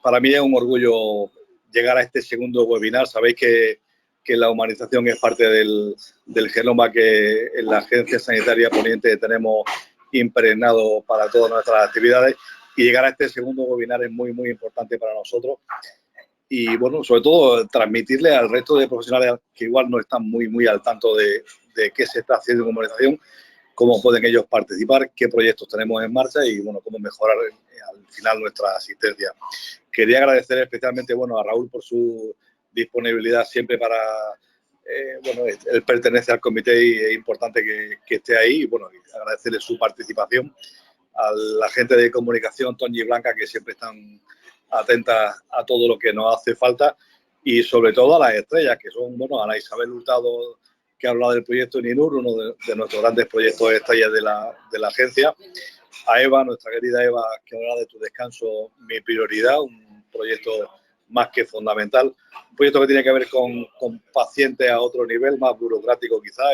Para mí es un orgullo llegar a este segundo webinar. Sabéis que la humanización es parte del genoma que en la Agencia Sanitaria Poniente tenemos impregnado para todas nuestras actividades, y llegar a este segundo webinar es muy, muy importante para nosotros. Y bueno, sobre todo transmitirle al resto de profesionales que igual no están muy, muy al tanto de qué se está haciendo en humanización, cómo pueden ellos participar, qué proyectos tenemos en marcha y bueno, cómo mejorar al final nuestra asistencia. Quería agradecer especialmente a Raúl por su disponibilidad siempre para, él pertenece al comité y es importante que esté ahí, y agradecerle su participación. A la gente de comunicación, Toñi y Blanca, que siempre están atentas a todo lo que nos hace falta, y sobre todo a las estrellas, que son, Ana Isabel Hurtado, que ha hablado del proyecto NINUR, uno de nuestros grandes proyectos estrellas de la agencia, a Eva, nuestra querida Eva, que habla de Tu Descanso, Mi Prioridad, un proyecto más que fundamental, un proyecto que tiene que ver con pacientes a otro nivel, más burocrático quizá,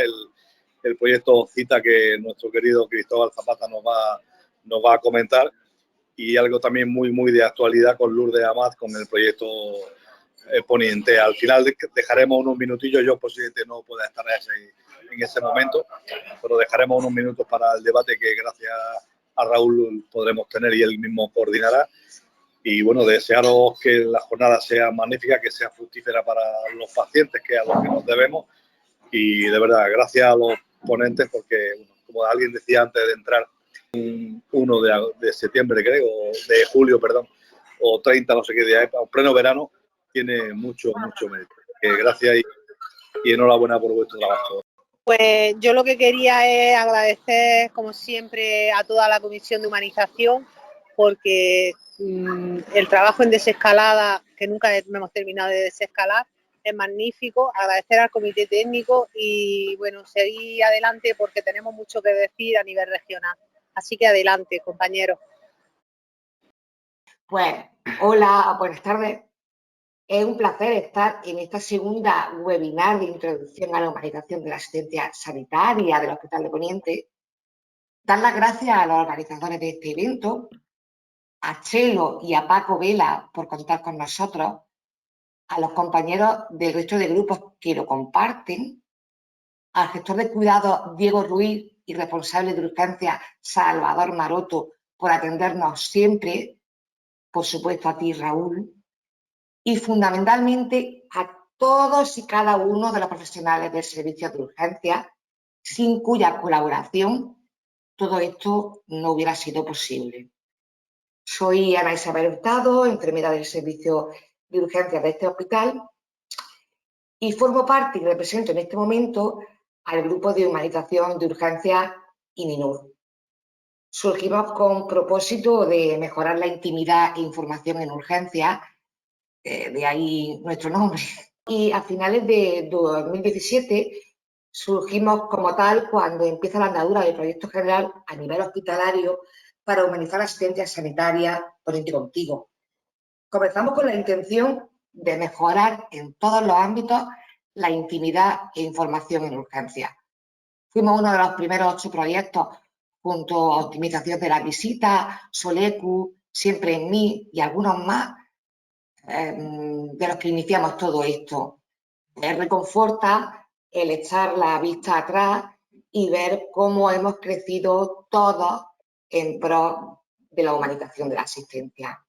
el proyecto CITA, que nuestro querido Cristóbal Zapata nos va a comentar, y algo también muy, muy de actualidad con Lourdes Amat, con el proyecto Poniente. Al final dejaremos unos minutillos, yo posiblemente no pueda estar en ese momento, pero dejaremos unos minutos para el debate que gracias a Raúl podremos tener y él mismo coordinará. Y desearos que la jornada sea magnífica, que sea fructífera para los pacientes, que es a los que nos debemos. Y de verdad, gracias a los ponentes, porque como alguien decía antes de entrar, 1 de septiembre creo, de julio, perdón, o 30, no sé qué día es, o pleno verano, tiene mucho, mucho mérito. Gracias y enhorabuena por vuestro trabajo. Pues yo lo que quería es agradecer, como siempre, a toda la Comisión de Humanización, porque el trabajo en desescalada, que nunca hemos terminado de desescalar, es magnífico. Agradecer al comité técnico y seguir adelante, porque tenemos mucho que decir a nivel regional. Así que adelante, compañeros. Pues, hola, buenas tardes. Es un placer estar en esta segunda webinar de introducción a la humanización de la asistencia sanitaria del Hospital de Poniente. Dar las gracias a los organizadores de este evento, a Chelo y a Paco Vela por contar con nosotros, a los compañeros del resto de grupos que lo comparten, al gestor de cuidados Diego Ruiz y responsable de urgencia Salvador Maroto por atendernos siempre, por supuesto a ti, Raúl, y fundamentalmente a todos y cada uno de los profesionales del servicio de urgencia, sin cuya colaboración todo esto no hubiera sido posible. Soy Ana Isabel Hurtado, enfermera del servicio de urgencias de este hospital, y formo parte y represento en este momento al grupo de humanización de urgencias ININUR. Surgimos con propósito de mejorar la intimidad e información en urgencias, de ahí nuestro nombre. Y a finales de 2017 surgimos como tal cuando empieza la andadura del proyecto general a nivel hospitalario para humanizar la asistencia sanitaria Poniente Contigo. Comenzamos con la intención de mejorar en todos los ámbitos la intimidad e información en urgencias. Fuimos uno de los primeros 8 proyectos junto a optimización de la visita, Solecu, Siempre en Mí y algunos más, de los que iniciamos todo esto. Reconforta el echar la vista atrás y ver cómo hemos crecido todos en pro de la humanización de la asistencia.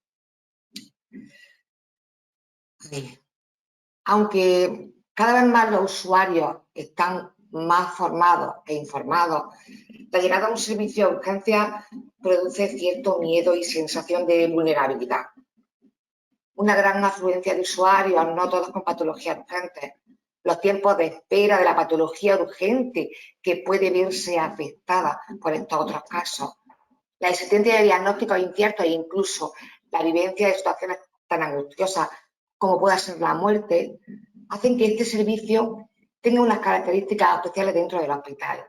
Aunque cada vez más los usuarios están más formados e informados, la llegada a un servicio de urgencia produce cierto miedo y sensación de vulnerabilidad. Una gran afluencia de usuarios, no todos con patologías urgentes, los tiempos de espera de la patología urgente que puede verse afectada por estos otros casos, la existencia de diagnósticos inciertos e incluso la vivencia de situaciones tan angustiosas como pueda ser la muerte, hacen que este servicio tenga unas características especiales dentro del hospital,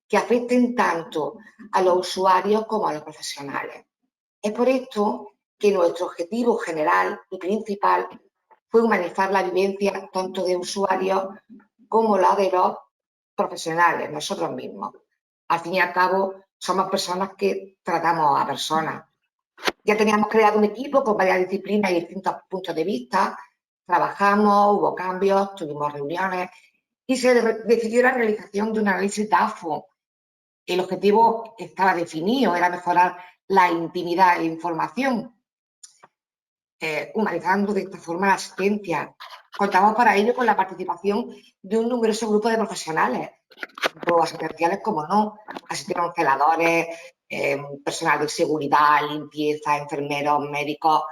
que afecten tanto a los usuarios como a los profesionales. Es por esto que nuestro objetivo general y principal fue humanizar la vivencia tanto de usuarios como la de los profesionales, nosotros mismos. Al fin y al cabo, somos personas que tratamos a personas. Ya teníamos creado un equipo con varias disciplinas y distintos puntos de vista, trabajamos, hubo cambios, tuvimos reuniones y se decidió la realización de un análisis DAFO. El objetivo estaba definido, era mejorar la intimidad e información, humanizando de esta forma la asistencia. Contamos para ello con la participación de un numeroso grupo de profesionales, tanto asistenciales como no. Asistieron celadores, personal de seguridad, limpieza, enfermeros, médicos.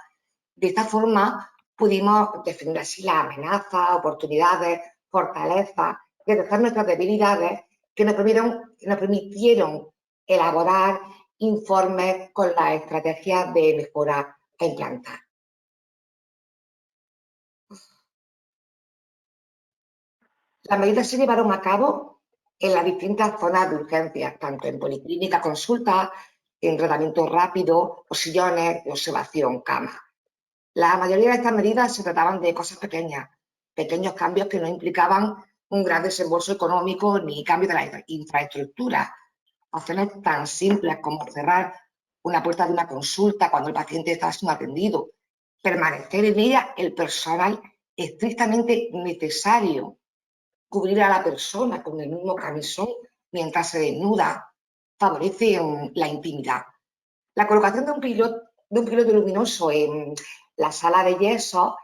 De esta forma pudimos definir así las amenazas, oportunidades, fortalezas, detectar nuestras debilidades que nos permitieron elaborar informes con las estrategias de mejora a implantar. Las medidas se llevaron a cabo en las distintas zonas de urgencias, tanto en policlínica, consulta, en tratamiento rápido, o sillones de observación, cama. La mayoría de estas medidas se trataban de cosas pequeñas, pequeños cambios que no implicaban un gran desembolso económico ni cambio de la infraestructura. Acciones tan simples como cerrar una puerta de una consulta cuando el paciente está siendo atendido, permanecer en ella el personal estrictamente necesario, cubrir a la persona con el mismo camisón mientras se desnuda, favorece la intimidad. La colocación de un piloto luminoso en la sala de yeso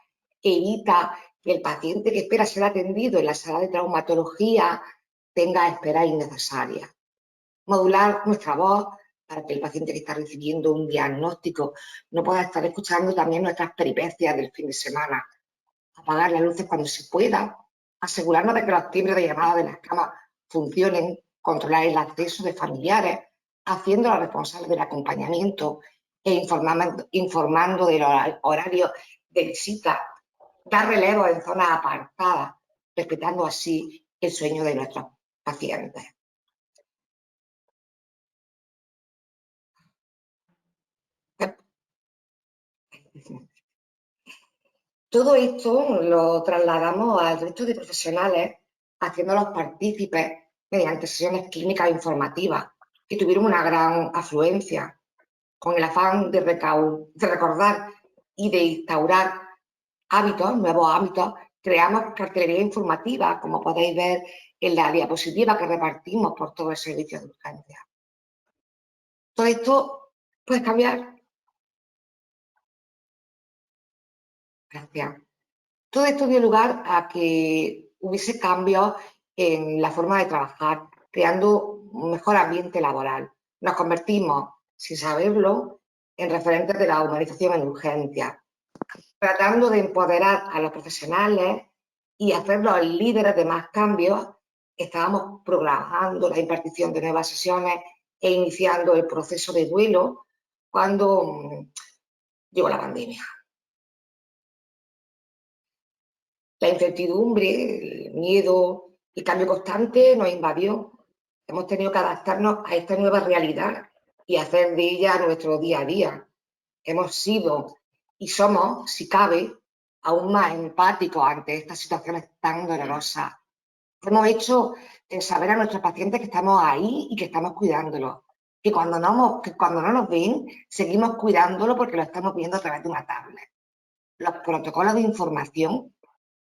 evita que el paciente que espera ser atendido en la sala de traumatología tenga espera innecesaria. Modular nuestra voz para que el paciente que está recibiendo un diagnóstico no pueda estar escuchando también nuestras peripecias del fin de semana. Apagar las luces cuando se pueda, asegurarnos de que los timbres de llamada de las camas funcionen, controlar el acceso de familiares, haciendo la responsable del acompañamiento e informando del horario de visita, dar relevo en zonas apartadas, respetando así el sueño de nuestros pacientes. Todo esto lo trasladamos al resto de profesionales, haciéndolos partícipes mediante sesiones clínicas informativas que tuvieron una gran afluencia, con el afán de recordar y de instaurar nuevos hábitos. Creamos cartelería informativa, como podéis ver en la diapositiva que repartimos por todo el servicio de urgencia. Todo esto puede cambiar. Gracias. Todo esto dio lugar a que hubiese cambios en la forma de trabajar, creando un mejor ambiente laboral. Nos convertimos, sin saberlo, en referentes de la humanización en urgencia, tratando de empoderar a los profesionales y hacerlos líderes de más cambios. Estábamos programando la impartición de nuevas sesiones e iniciando el proceso de duelo cuando llegó la pandemia. La incertidumbre, el miedo, el cambio constante nos invadió. Hemos tenido que adaptarnos a esta nueva realidad y hacer de ella nuestro día a día. Hemos sido y somos, si cabe, aún más empáticos ante estas situaciones tan dolorosas. Hemos hecho saber a nuestros pacientes que estamos ahí y que estamos cuidándolos. Que cuando no nos ven, seguimos cuidándolo porque lo estamos viendo a través de una tablet. Los protocolos de información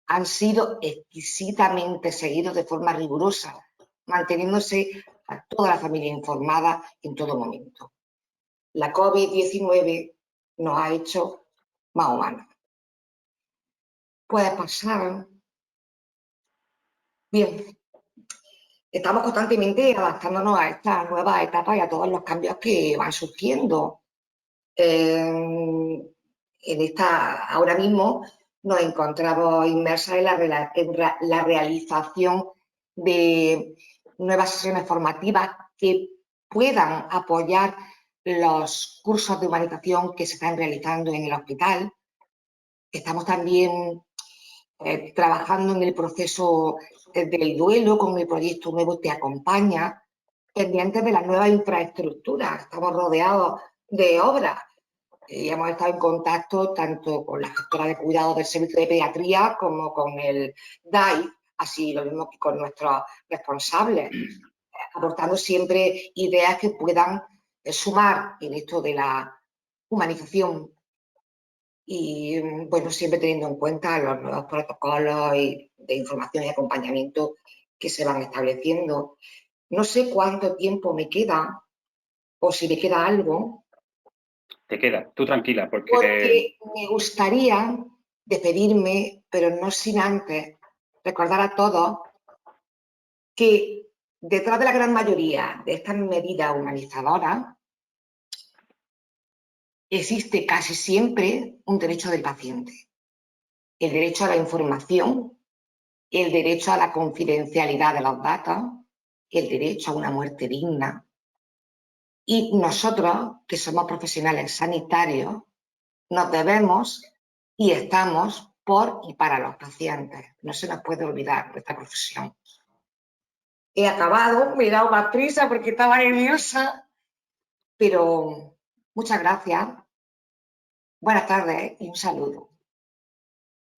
han sido exquisitamente seguidos de forma rigurosa, manteniéndose a toda la familia informada en todo momento. La COVID-19 nos ha hecho más humanos. Puede pasar. Bien, estamos constantemente adaptándonos a estas nuevas etapas y a todos los cambios que van surgiendo. Ahora mismo nos encontramos inmersas en la realización de nuevas sesiones formativas que puedan apoyar los cursos de humanización que se están realizando en el hospital. Estamos también trabajando en el proceso del duelo con el proyecto Nuevo Te Acompaña, pendientes de las nuevas infraestructuras. Estamos rodeados de obras. Y hemos estado en contacto tanto con la gestora de cuidado del servicio de pediatría como con el DAI, así lo mismo que con nuestros responsables. aportando siempre ideas que puedan sumar en esto de la humanización y, bueno, siempre teniendo en cuenta los nuevos protocolos de información y acompañamiento que se van estableciendo. No sé cuánto tiempo me queda o si me queda algo. Te queda, tú tranquila, Porque me gustaría despedirme, pero no sin antes recordar a todos que detrás de la gran mayoría de estas medidas humanizadoras existe casi siempre un derecho del paciente, el derecho a la información, el derecho a la confidencialidad de los datos, el derecho a una muerte digna. Y nosotros, que somos profesionales sanitarios, nos debemos y estamos por y para los pacientes. No se nos puede olvidar de esta profesión. He acabado, me he dado más prisa porque estaba nerviosa, pero muchas gracias. Buenas tardes y un saludo.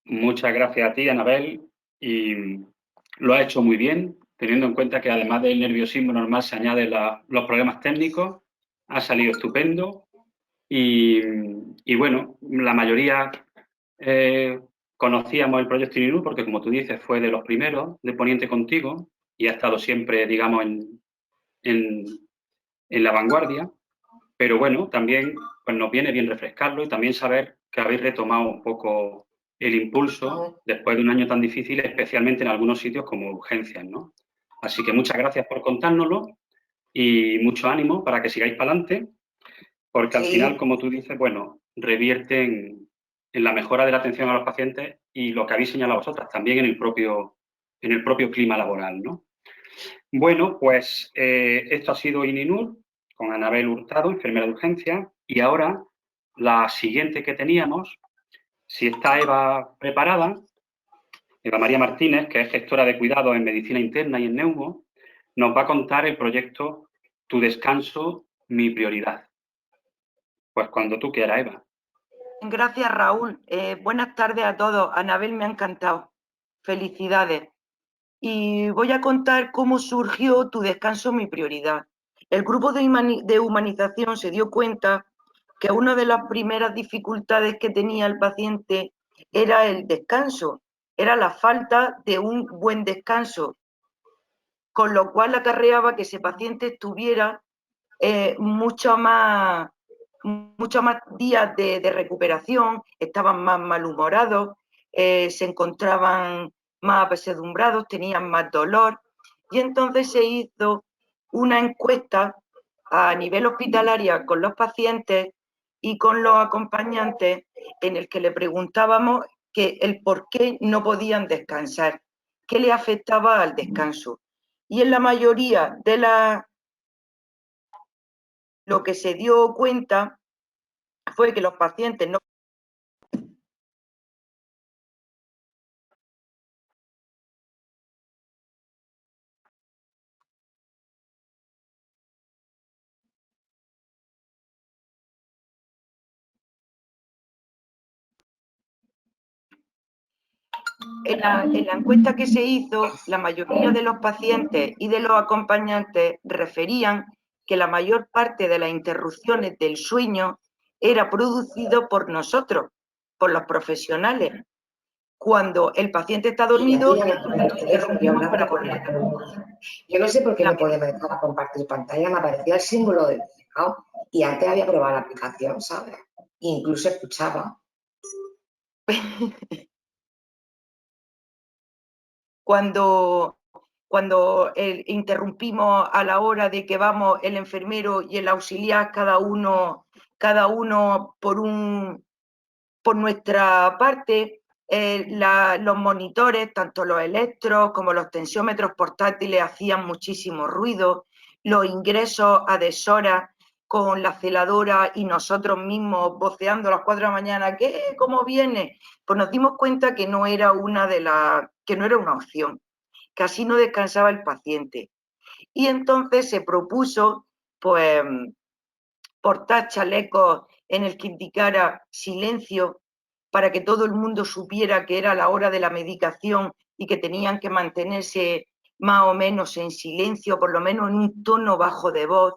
Muchas gracias a ti, Anabel, y lo has hecho muy bien, teniendo en cuenta que además del nerviosismo normal se añaden los problemas técnicos. Ha salido estupendo y bueno, la mayoría conocíamos el proyecto ININU porque, como tú dices, fue de los primeros de Poniente Contigo y ha estado siempre, digamos, en la vanguardia. Pero bueno, también pues nos viene bien refrescarlo y también saber que habéis retomado un poco el impulso después de un año tan difícil, especialmente en algunos sitios como urgencias, ¿no? Así que muchas gracias por contárnoslo y mucho ánimo para que sigáis para adelante, porque al final, como tú dices, bueno, revierte en la mejora de la atención a los pacientes y lo que habéis señalado vosotras, también en el propio clima laboral, ¿no? Bueno, pues esto ha sido ININUR con Anabel Hurtado, enfermera de urgencia, y ahora la siguiente que teníamos, si está Eva preparada, Eva María Martínez, que es gestora de cuidados en medicina interna y en neumo, nos va a contar el proyecto Tu descanso, mi prioridad. Pues cuando tú quieras, Eva. Gracias, Raúl. Buenas tardes a todos. Anabel, me ha encantado. Felicidades. Y voy a contar cómo surgió Tu descanso, mi prioridad. El grupo de humanización se dio cuenta que una de las primeras dificultades que tenía el paciente era el descanso, era la falta de un buen descanso, con lo cual acarreaba que ese paciente estuviera mucho más días de recuperación, estaban más malhumorados, se encontraban más apesadumbrados, tenían más dolor, y entonces se hizo una encuesta a nivel hospitalario con los pacientes y con los acompañantes, en el que le preguntábamos el por qué no podían descansar, qué le afectaba al descanso. Y en la mayoría de lo que se dio cuenta fue que los pacientes no. En la encuesta que se hizo, la mayoría de los pacientes y de los acompañantes referían que la mayor parte de las interrupciones del sueño era producido por nosotros, por los profesionales. Cuando el paciente está dormido, para poner. Yo no sé por qué no podemos dejar a compartir pantalla, me aparecía el símbolo del pecado y antes había probado la aplicación, ¿sabes? Incluso escuchaba. Cuando interrumpimos a la hora de que vamos el enfermero y el auxiliar, cada uno por nuestra parte, los monitores, tanto los electros como los tensiómetros portátiles, hacían muchísimo ruido, los ingresos a deshoras con la celadora y nosotros mismos voceando a las 4 de la mañana, ¿qué? ¿Cómo viene? Pues nos dimos cuenta que no era una opción, que así no descansaba el paciente. Y entonces se propuso, pues, portar chalecos en el que indicara silencio para que todo el mundo supiera que era la hora de la medicación y que tenían que mantenerse más o menos en silencio, por lo menos en un tono bajo de voz.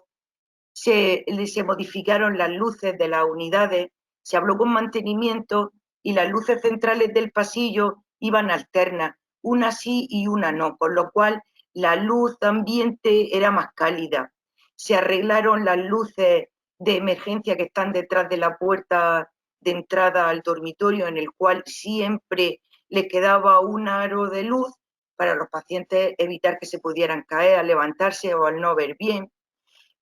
Se modificaron las luces de las unidades, se habló con mantenimiento y las luces centrales del pasillo iban alternas, una sí y una no, con lo cual la luz ambiente era más cálida. Se arreglaron las luces de emergencia que están detrás de la puerta de entrada al dormitorio, en el cual siempre les quedaba un aro de luz para los pacientes evitar que se pudieran caer al levantarse o al no ver bien.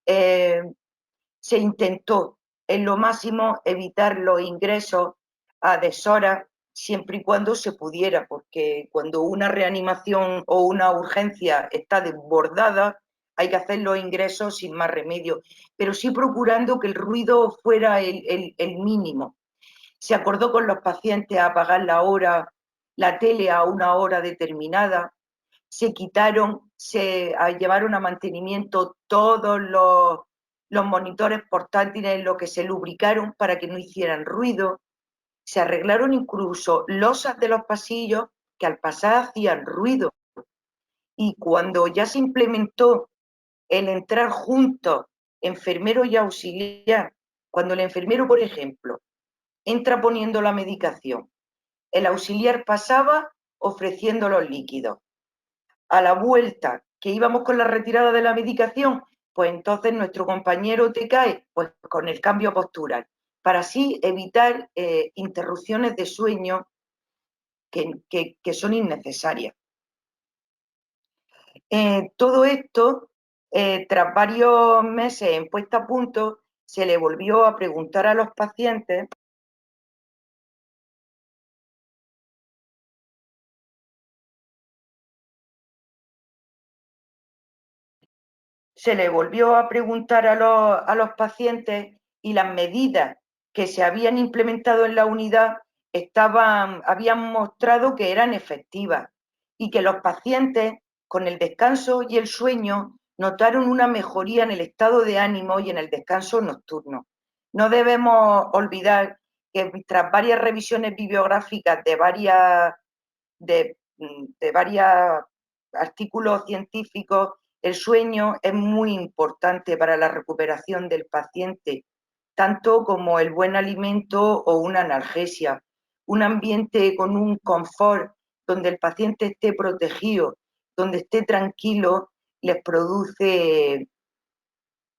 Se intentó en lo máximo evitar los ingresos a deshora siempre y cuando se pudiera, porque cuando una reanimación o una urgencia está desbordada, hay que hacer los ingresos sin más remedio, pero sí procurando que el ruido fuera el mínimo. Se acordó con los pacientes apagar la tele a una hora determinada, se quitaron, se llevaron a mantenimiento todos los monitores portátiles, lo que se lubricaron para que no hicieran ruido, se arreglaron incluso losas de los pasillos que al pasar hacían ruido. Y cuando ya se implementó el entrar juntos, enfermero y auxiliar, cuando el enfermero, por ejemplo, entra poniendo la medicación, el auxiliar pasaba ofreciendo los líquidos. A la vuelta que íbamos con la retirada de la medicación, pues entonces nuestro compañero te cae pues con el cambio postural, para así evitar interrupciones de sueño que son innecesarias. Todo esto, tras varios meses en puesta a punto, se le volvió a preguntar a los pacientes a los pacientes y las medidas que se habían implementado en la unidad habían mostrado que eran efectivas y que los pacientes, con el descanso y el sueño, notaron una mejoría en el estado de ánimo y en el descanso nocturno. No debemos olvidar que tras varias revisiones bibliográficas de varios artículos científicos, el sueño es muy importante para la recuperación del paciente, tanto como el buen alimento o una analgesia. Un ambiente con un confort, donde el paciente esté protegido, donde esté tranquilo, les produce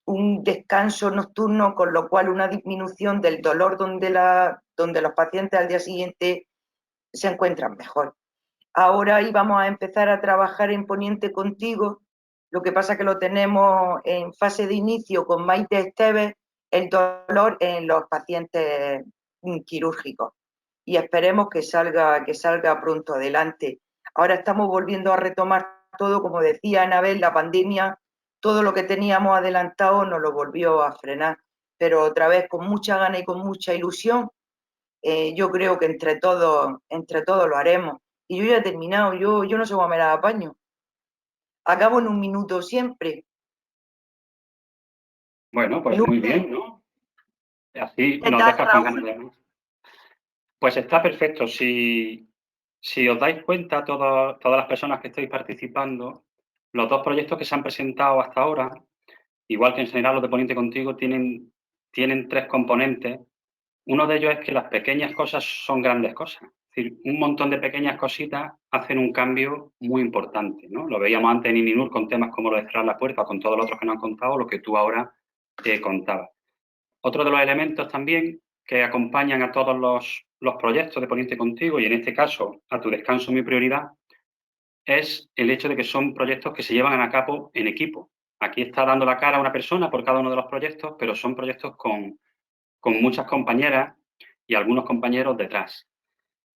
un descanso nocturno, con lo cual una disminución del dolor donde los pacientes al día siguiente se encuentran mejor. Ahora íbamos a empezar a trabajar en Poniente Contigo, lo que pasa que lo tenemos en fase de inicio con Maite Esteves, el dolor en los pacientes quirúrgicos. Y esperemos que salga pronto adelante. Ahora estamos volviendo a retomar todo, como decía Anabel, la pandemia, todo lo que teníamos adelantado nos lo volvió a frenar, pero otra vez con mucha gana y con mucha ilusión. Yo creo que entre todos lo haremos. Y yo ya he terminado, yo no sé cómo me la apaño. Acabo en un minuto siempre. Bueno, pues muy bien, ¿no? Así nos dejas con ganas de más. Pues está perfecto. Si os dais cuenta, todas las personas que estáis participando, los dos proyectos que se han presentado hasta ahora, igual que en general los de Poniente Contigo, tienen tres componentes. Uno de ellos es que las pequeñas cosas son grandes cosas. Es decir, un montón de pequeñas cositas hacen un cambio muy importante, ¿no? Lo veíamos antes en Ininur con temas como lo de cerrar la puerta, con todos los otros que nos han contado, lo que tú ahora contabas. Otro de los elementos también que acompañan a todos los proyectos de Poniente Contigo, y en este caso a Tu Descanso Mi Prioridad, es el hecho de que son proyectos que se llevan a cabo en equipo. Aquí está dando la cara una persona por cada uno de los proyectos, pero son proyectos con muchas compañeras y algunos compañeros detrás.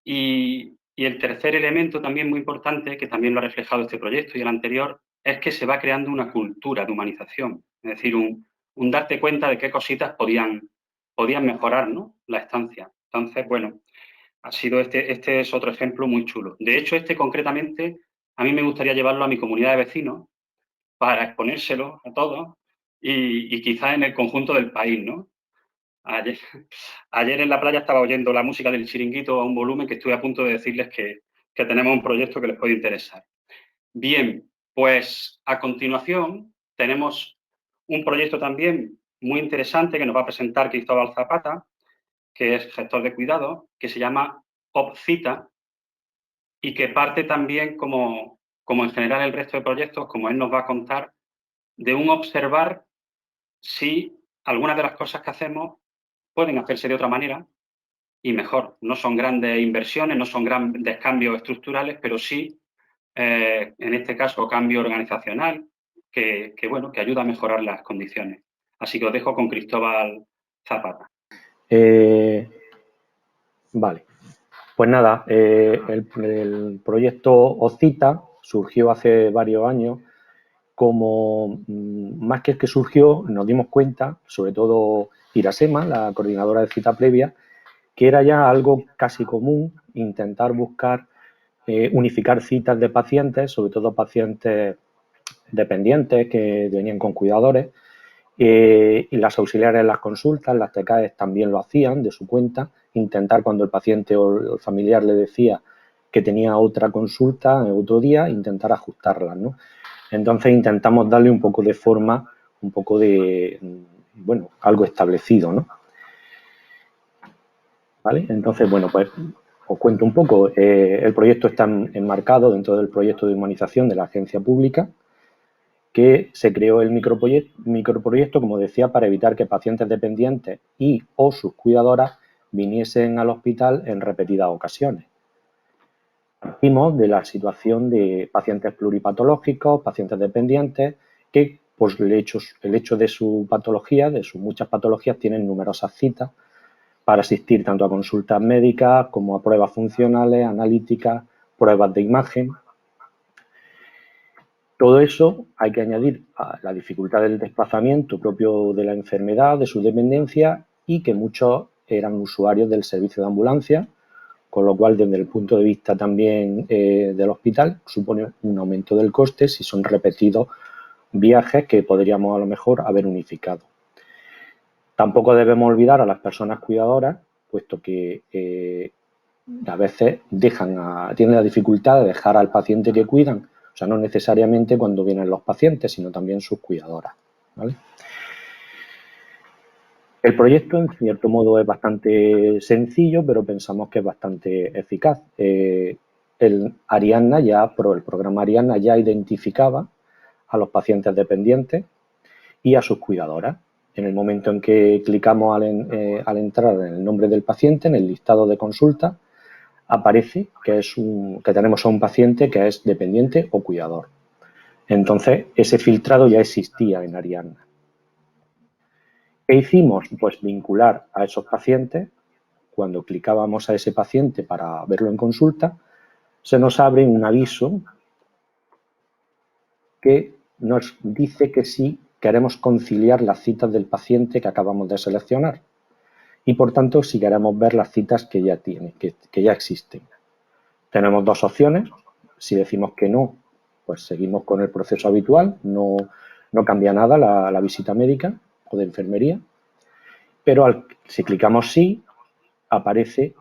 Y el tercer elemento también muy importante, que también lo ha reflejado este proyecto y el anterior, es que se va creando una cultura de humanización. Es decir, un darte cuenta de qué cositas podían mejorar, ¿no?, la estancia. Entonces, bueno, ha sido este es otro ejemplo muy chulo. De hecho, concretamente, a mí me gustaría llevarlo a mi comunidad de vecinos para exponérselo a todos y quizás en el conjunto del país, ¿no? Ayer en la playa estaba oyendo la música del Chiringuito a un volumen que estuve a punto de decirles que tenemos un proyecto que les puede interesar. Bien, Pues a continuación tenemos un proyecto también muy interesante que nos va a presentar Cristóbal Zapata, que es gestor de cuidado, que se llama OpCita y que parte también, como en general el resto de proyectos, como él nos va a contar, de un observar si algunas de las cosas que hacemos pueden hacerse de otra manera y mejor. No son grandes inversiones, no son grandes cambios estructurales, pero sí, en este caso, cambio organizacional que ayuda a mejorar las condiciones. Así que os dejo con Cristóbal Zapata. Vale. Pues nada, el proyecto OpCita surgió hace varios años. Como más que surgió, nos dimos cuenta, sobre todo Irasema, la coordinadora de cita previa, que era ya algo casi común intentar buscar unificar citas de pacientes, sobre todo pacientes dependientes que venían con cuidadores, y las auxiliares en las consultas, las TCAEs también lo hacían de su cuenta, intentar cuando el paciente o el familiar le decía que tenía otra consulta otro día, intentar ajustarlas, ¿no? Entonces intentamos darle un poco de forma, un poco de, bueno, algo establecido, ¿no? ¿Vale? Entonces, bueno, pues os cuento un poco. El proyecto está enmarcado dentro del proyecto de humanización de la agencia pública, que se creó el microproyecto, como decía, para evitar que pacientes dependientes y o sus cuidadoras viniesen al hospital en repetidas ocasiones. Partimos de la situación de pacientes pluripatológicos, pacientes dependientes, que pues, el hecho de su patología, de sus muchas patologías, tienen numerosas citas para asistir tanto a consultas médicas como a pruebas funcionales, analíticas, pruebas de imagen. Todo eso hay que añadir a la dificultad del desplazamiento propio de la enfermedad, de su dependencia y que muchos eran usuarios del servicio de ambulancia, con lo cual desde el punto de vista también del hospital supone un aumento del coste si son repetidos viajes que podríamos a lo mejor haber unificado. Tampoco debemos olvidar a las personas cuidadoras, puesto que a veces tienen la dificultad de dejar al paciente que cuidan, o sea, no necesariamente cuando vienen los pacientes, sino también sus cuidadoras, ¿vale? El proyecto, en cierto modo, es bastante sencillo, pero pensamos que es bastante eficaz. El programa Ariadna ya identificaba a los pacientes dependientes y a sus cuidadoras. En el momento en que clicamos al entrar en el nombre del paciente, en el listado de consulta, aparece que tenemos a un paciente que es dependiente o cuidador. Entonces, ese filtrado ya existía en Ariadna. ¿Qué hicimos? Pues vincular a esos pacientes. Cuando clicábamos a ese paciente para verlo en consulta, se nos abre un aviso que nos dice que sí queremos conciliar las citas del paciente que acabamos de seleccionar y, por tanto, si queremos ver las citas que ya tiene, que ya existen. Tenemos dos opciones. Si decimos que no, pues seguimos con el proceso habitual, no cambia nada la visita médica o de enfermería, pero si clicamos sí, aparece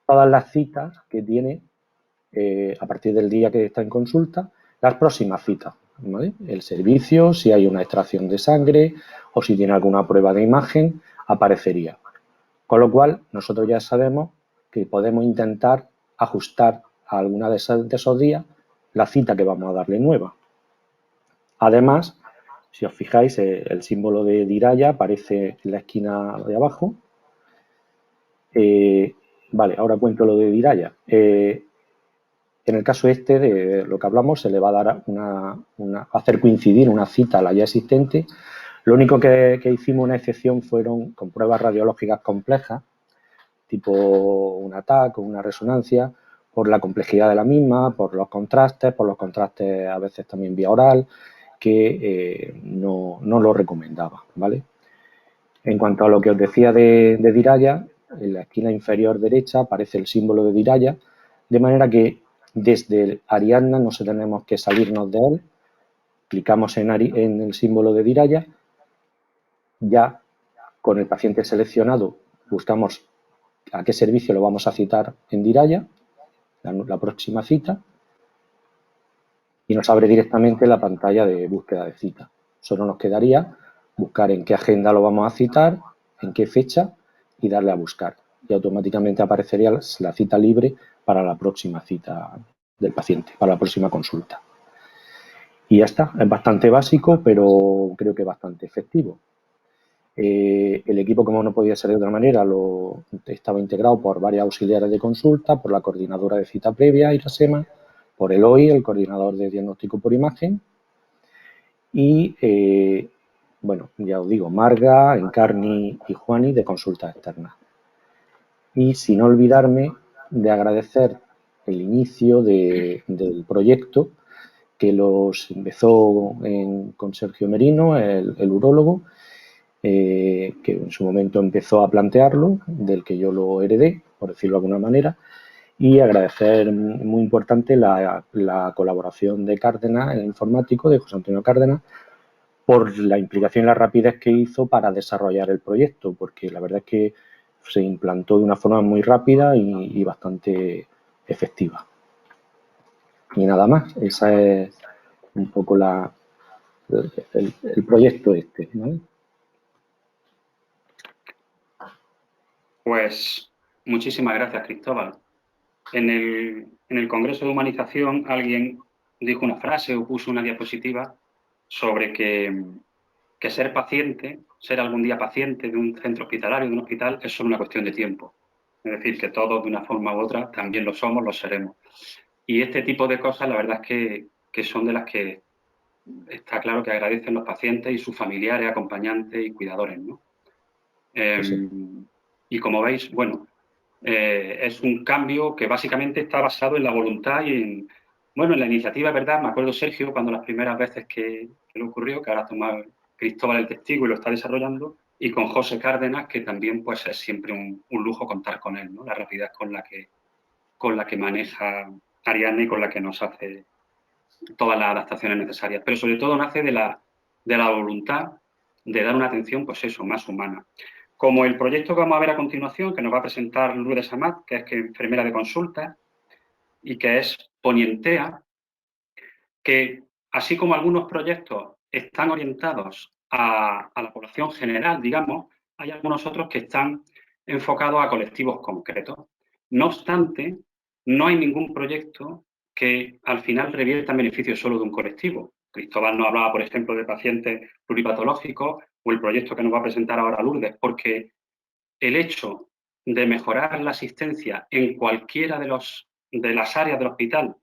todas las citas que tiene a partir del día que está en consulta, las próximas citas, ¿vale? El servicio, si hay una extracción de sangre o si tiene alguna prueba de imagen, aparecería. Con lo cual, nosotros ya sabemos que podemos intentar ajustar a alguna de esos días la cita que vamos a darle nueva. Además, si os fijáis, el símbolo de Diraya aparece en la esquina de abajo. Vale, ahora cuento lo de Diraya. En el caso de lo que hablamos, se le va a dar hacer coincidir una cita a la ya existente. Lo único que hicimos una excepción fueron con pruebas radiológicas complejas, tipo un TAC o una resonancia, por la complejidad de la misma, por los contrastes a veces también vía oral, que no lo recomendaba, ¿vale? En cuanto a lo que os decía de Diraya, en la esquina inferior derecha aparece el símbolo de Diraya, de manera que desde Ariadna no tenemos que salirnos de él, clicamos en el símbolo de Diraya, ya con el paciente seleccionado buscamos a qué servicio lo vamos a citar en Diraya, la próxima cita, y nos abre directamente la pantalla de búsqueda de cita. Solo nos quedaría buscar en qué agenda lo vamos a citar, en qué fecha y darle a buscar. Y automáticamente aparecería la cita libre para la próxima cita del paciente, para la próxima consulta. Y ya está, es bastante básico, pero creo que bastante efectivo. El equipo, como no podía ser de otra manera, estaba integrado por varias auxiliares de consulta, por la coordinadora de cita previa, Irasema, por el OI, el coordinador de diagnóstico por imagen, y, bueno, ya os digo, Marga, Encarni y Juani de consulta externa. Y sin olvidarme de agradecer el inicio del proyecto, que los empezó con Sergio Merino, el urólogo, que en su momento empezó a plantearlo, del que yo lo heredé, por decirlo de alguna manera, y agradecer, muy importante, la colaboración de Cárdenas, el informático, de José Antonio Cárdenas, por la implicación y la rapidez que hizo para desarrollar el proyecto, porque la verdad es que se implantó de una forma muy rápida y bastante efectiva. Y nada más, esa es un poco el proyecto este, ¿vale? Pues muchísimas gracias, Cristóbal. En el Congreso de Humanización alguien dijo una frase o puso una diapositiva sobre que ser paciente, ser algún día paciente de un centro hospitalario, de un hospital, es solo una cuestión de tiempo. Es decir, que todos de una forma u otra también lo somos, lo seremos. Y este tipo de cosas, la verdad es que son de las que está claro que agradecen los pacientes y sus familiares, acompañantes y cuidadores, ¿no? Sí. Y como veis, bueno, es un cambio que básicamente está basado en la voluntad y en la iniciativa, ¿verdad? Me acuerdo, Sergio, cuando las primeras veces que le ocurrió, que ahora toma Cristóbal el testigo y lo está desarrollando, y con José Cárdenas, que también pues es siempre un lujo contar con él, ¿no? La rapidez con la que maneja Ariadna y con la que nos hace todas las adaptaciones necesarias. Pero sobre todo nace de la voluntad de dar una atención, pues eso, más humana. Como el proyecto que vamos a ver a continuación, que nos va a presentar Lourdes Amat, que es enfermera de consulta y que es Ponientea, que así como algunos proyectos están orientados a la población general, digamos, hay algunos otros que están enfocados a colectivos concretos. No obstante, no hay ningún proyecto que al final revierta en beneficio solo de un colectivo. Cristóbal nos hablaba, por ejemplo, de pacientes pluripatológicos o el proyecto que nos va a presentar ahora Lourdes, porque el hecho de mejorar la asistencia en cualquiera de las áreas del hospital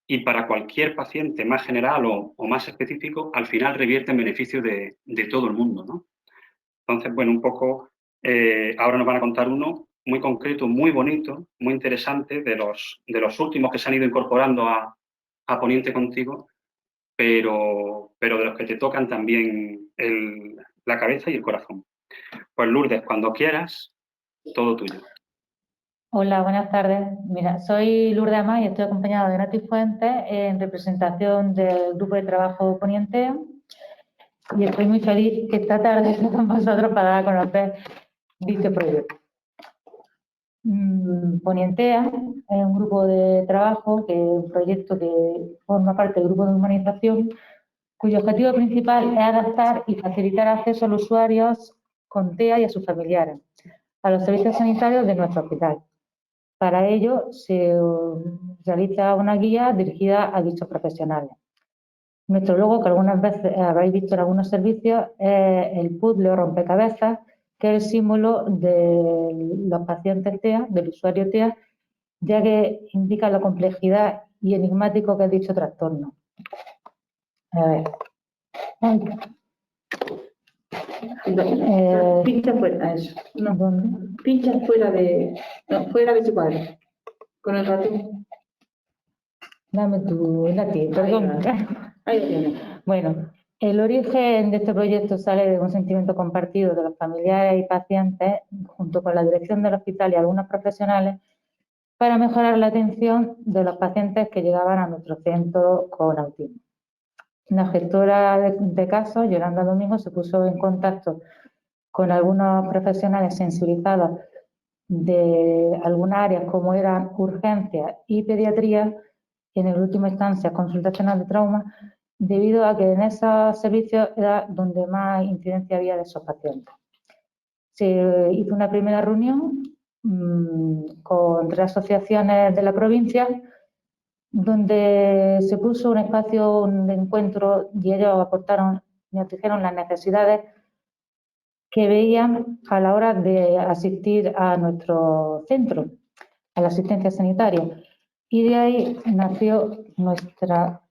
y para cualquier paciente más general o más específico, al final revierte en beneficio de todo el mundo, ¿no? Entonces, bueno, un poco, ahora nos van a contar uno muy concreto, muy bonito, muy interesante, de los últimos que se han ido incorporando a Poniente Contigo, pero de los que te tocan también la cabeza y el corazón. Pues Lourdes, cuando quieras, todo tuyo. Hola, buenas tardes. Mira, soy Lourdes Amá y estoy acompañada de Nati Fuentes en representación del Grupo de Trabajo Poniente. Y estoy muy feliz que esta tarde esté con vosotros para dar a conocer dicho proyecto. Ponientea es un grupo de trabajo, un proyecto que forma parte del grupo de humanización, cuyo objetivo principal es adaptar y facilitar acceso a los usuarios con TEA y a sus familiares a los servicios sanitarios de nuestro hospital. Para ello se realiza una guía dirigida a dichos profesionales. Nuestro logo, que algunas veces habréis visto en algunos servicios, es el puzzle o rompecabezas, que es el símbolo de los pacientes TEA, del usuario TEA, ya que indica la complejidad y enigmático que es dicho trastorno. A ver. Pincha fuera, eso. No, pincha fuera de ese cuadro. Con el ratón. Dame tu látigo, perdón. Ahí lo tienes. Bueno, el origen de este proyecto sale de un sentimiento compartido de los familiares y pacientes, junto con la dirección del hospital y algunos profesionales, para mejorar la atención de los pacientes que llegaban a nuestro centro con autismo. La gestora de casos, Yolanda Domingo, se puso en contacto con algunos profesionales sensibilizados de algunas áreas como eran urgencias y pediatría, y en el última instancia consultacional de trauma, debido a que en esos servicios era donde más incidencia había de esos pacientes. Se hizo una primera reunión con 3 asociaciones de la provincia, donde se puso un espacio de encuentro y ellos aportaron, nos dijeron las necesidades que veían a la hora de asistir a nuestro centro, a la asistencia sanitaria. Y de ahí nació nuestra...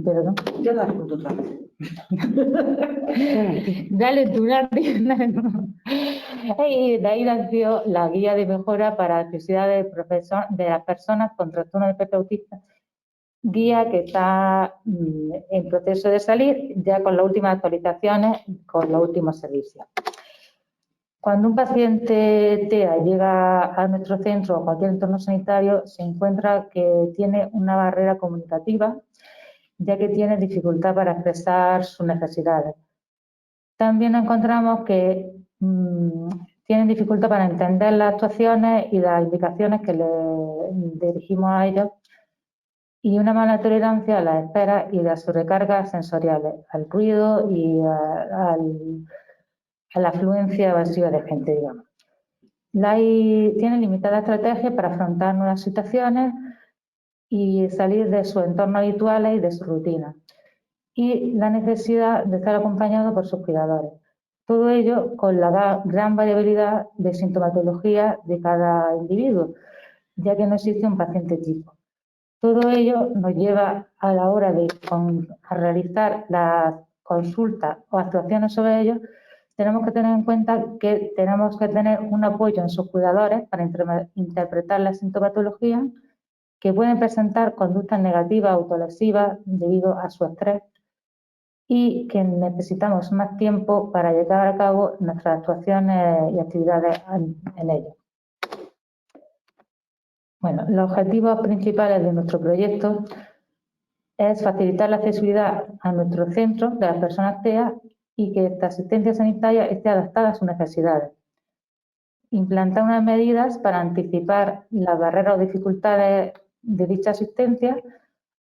Perdón. Ya das punto otra vez. Dale tú, dale tú. Y de ahí nació la guía de mejora para las necesidades de las personas con trastorno de espectro autista, guía que está en proceso de salir ya con las últimas actualizaciones, con los últimos servicios. Cuando un paciente TEA llega a nuestro centro o cualquier entorno sanitario, se encuentra que tiene una barrera comunicativa, ya que tiene dificultad para expresar sus necesidades. También encontramos que tienen dificultad para entender las actuaciones y las indicaciones que le dirigimos a ellos, y una mala tolerancia a las esperas y las sobrecargas sensoriales, al ruido y a la afluencia evasiva de gente, digamos. Tienen limitada estrategia para afrontar nuevas situaciones y salir de sus entornos habituales y de su rutina. Y la necesidad de estar acompañado por sus cuidadores. Todo ello con la gran variabilidad de sintomatología de cada individuo, ya que no existe un paciente tipo. Todo ello nos lleva a la hora de realizar las consultas o actuaciones sobre ellos, tenemos que tener en cuenta que tenemos que tener un apoyo en sus cuidadores para interpretar la sintomatología, que pueden presentar conductas negativas, autolesivas debido a su estrés, y que necesitamos más tiempo para llevar a cabo nuestras actuaciones y actividades en ello. Bueno, los objetivos principales de nuestro proyecto es facilitar la accesibilidad a nuestro centro de las personas TEA y que esta asistencia sanitaria esté adaptada a sus necesidades. Implantar unas medidas para anticipar las barreras o dificultades de dicha asistencia,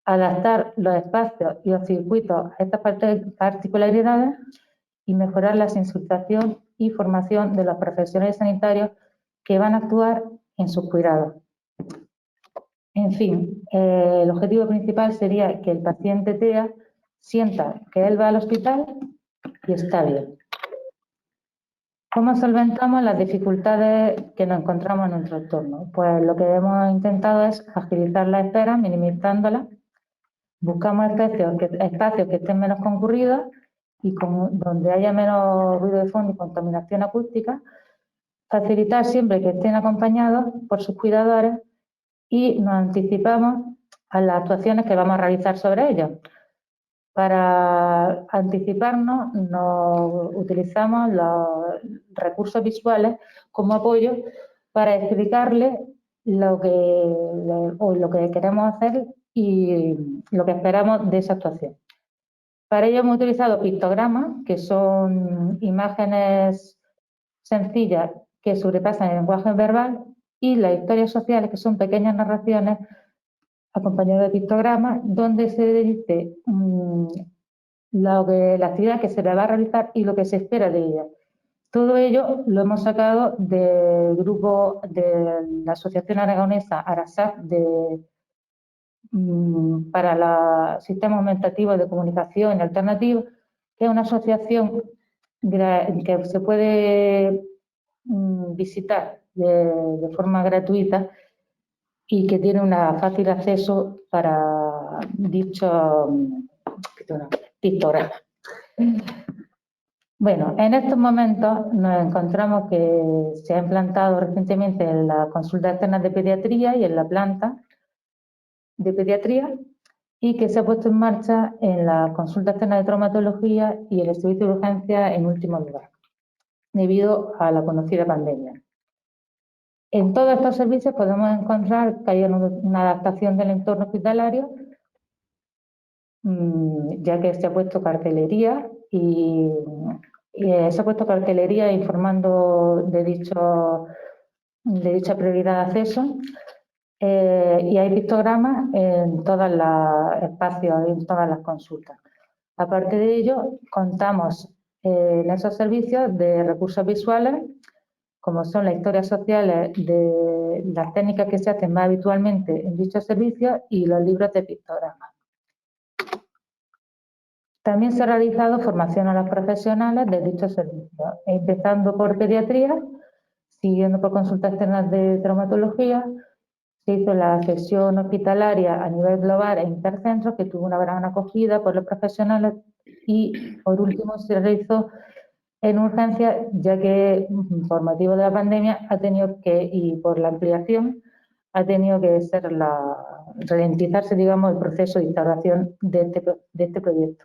adaptar los espacios y los circuitos a estas particularidades y mejorar la sensibilización y formación de los profesionales sanitarios que van a actuar en sus cuidados. En fin, el objetivo principal sería que el paciente TEA sienta que él va al hospital y está bien. ¿Cómo solventamos las dificultades que nos encontramos en nuestro entorno? Pues lo que hemos intentado es agilizar la espera, minimizándola. Buscamos espacios que estén menos concurridos y donde haya menos ruido de fondo y contaminación acústica. Facilitar siempre que estén acompañados por sus cuidadores y nos anticipamos a las actuaciones que vamos a realizar sobre ellos. Para anticiparnos, utilizamos los recursos visuales como apoyo para explicarles lo que queremos hacer y lo que esperamos de esa actuación. Para ello hemos utilizado pictogramas, que son imágenes sencillas que sobrepasan el lenguaje verbal, y las historias sociales, que son pequeñas narraciones acompañadas de pictogramas, donde se dice la actividad que se le va a realizar y lo que se espera de ella. Todo ello lo hemos sacado del grupo de la Asociación Aragonesa ARASAC para los sistemas aumentativos de comunicación alternativos, que es una asociación que se puede visitar de forma gratuita y que tiene un fácil acceso para dicho pictograma. Bueno, en estos momentos nos encontramos que se ha implantado recientemente en la consulta externa de pediatría y en la planta de pediatría, y que se ha puesto en marcha en la consulta externa de traumatología y el servicio de urgencia en último lugar, debido a la conocida pandemia. En todos estos servicios podemos encontrar que hay una adaptación del entorno hospitalario, ya que se ha puesto cartelería y se ha puesto cartelería informando de dicha prioridad de acceso, y hay pictogramas en todos los espacios, en todas las consultas. Aparte de ello, contamos en esos servicios de recursos visuales, como son las historias sociales de las técnicas que se hacen más habitualmente en dichos servicios y los libros de pictogramas. También se ha realizado formación a los profesionales de dichos servicios, empezando por pediatría, siguiendo por consultas externas de traumatología. Se hizo la sesión hospitalaria a nivel global e intercentro, que tuvo una gran acogida por los profesionales, y por último se realizó en urgencia, ya que por motivo de la pandemia ha tenido que, y por la ampliación, ha tenido que ralentizarse, digamos, el proceso de instauración de este proyecto.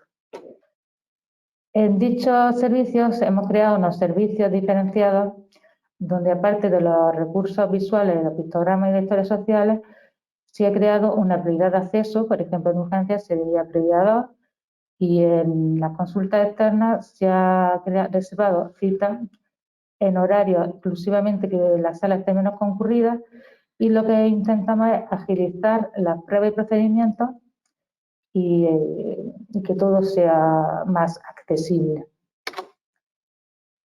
En dichos servicios hemos creado unos servicios diferenciados donde, aparte de los recursos visuales, de los pictogramas y de historias sociales, se ha creado una prioridad de acceso. Por ejemplo, en urgencias se diría prioridad 2, y en las consultas externas se ha reservado citas en horario exclusivamente que la sala esté menos concurrida, y lo que intentamos es agilizar las pruebas y procedimientos y que todo sea más accesible.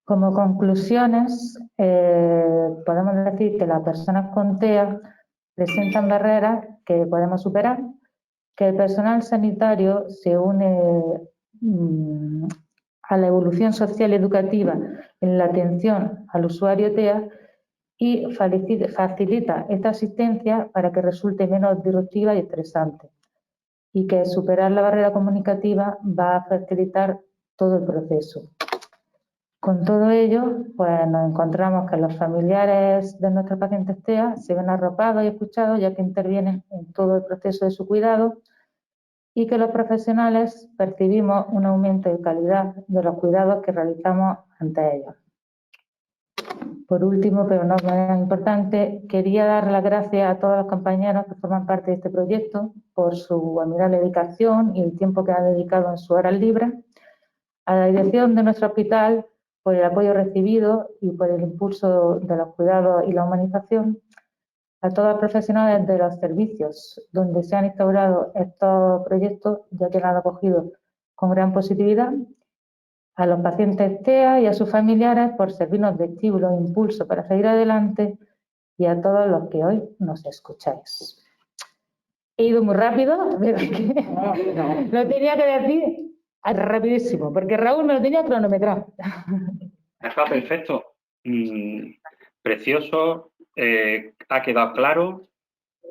Como conclusiones, podemos decir que las personas con TEA presentan barreras que podemos superar, que el personal sanitario se une a la evolución social y educativa en la atención al usuario TEA y facilita esta asistencia para que resulte menos disruptiva y estresante, y que superar la barrera comunicativa va a facilitar todo el proceso. Con todo ello, pues nos encontramos que los familiares de nuestros pacientes TEA se ven arropados y escuchados, ya que intervienen en todo el proceso de su cuidado, y que los profesionales percibimos un aumento de calidad de los cuidados que realizamos ante ellos. Por último, pero no menos importante, quería dar las gracias a todos los compañeros que forman parte de este proyecto por su admirable dedicación y el tiempo que han dedicado en sus horas libres, a la dirección de nuestro hospital por el apoyo recibido y por el impulso de los cuidados y la humanización, a todos los profesionales de los servicios donde se han instaurado estos proyectos, ya que lo han acogido con gran positividad, a los pacientes TEA y a sus familiares por servirnos de estímulo e impulso para seguir adelante, y a todos los que hoy nos escucháis. He ido muy rápido, pero lo tenía que decir rapidísimo, porque Raúl me lo tenía cronometrado. Está perfecto. Precioso. Ha quedado claro.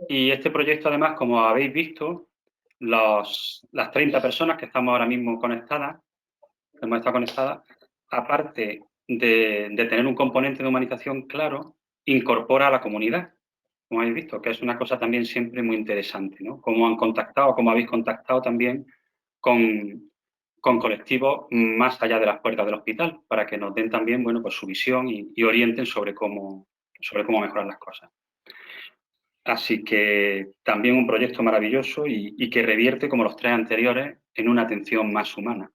Y este proyecto, además, como habéis visto, las 30 personas que estamos ahora mismo conectadas, hemos estado conectadas, aparte de tener un componente de humanización claro, incorpora a la comunidad, como habéis visto, que es una cosa también siempre muy interesante, ¿no? Cómo han contactado, cómo habéis contactado también con colectivos más allá de las puertas del hospital, para que nos den también, bueno, pues su visión y orienten sobre cómo mejorar las cosas. Así que también un proyecto maravilloso y que revierte, como los 3 anteriores, en una atención más humana.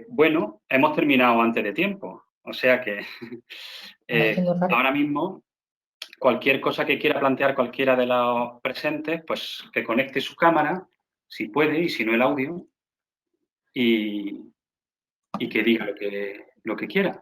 Bueno, hemos terminado antes de tiempo, o sea que ahora mismo cualquier cosa que quiera plantear cualquiera de los presentes, pues que conecte su cámara, si puede, y si no el audio, y que diga lo que quiera.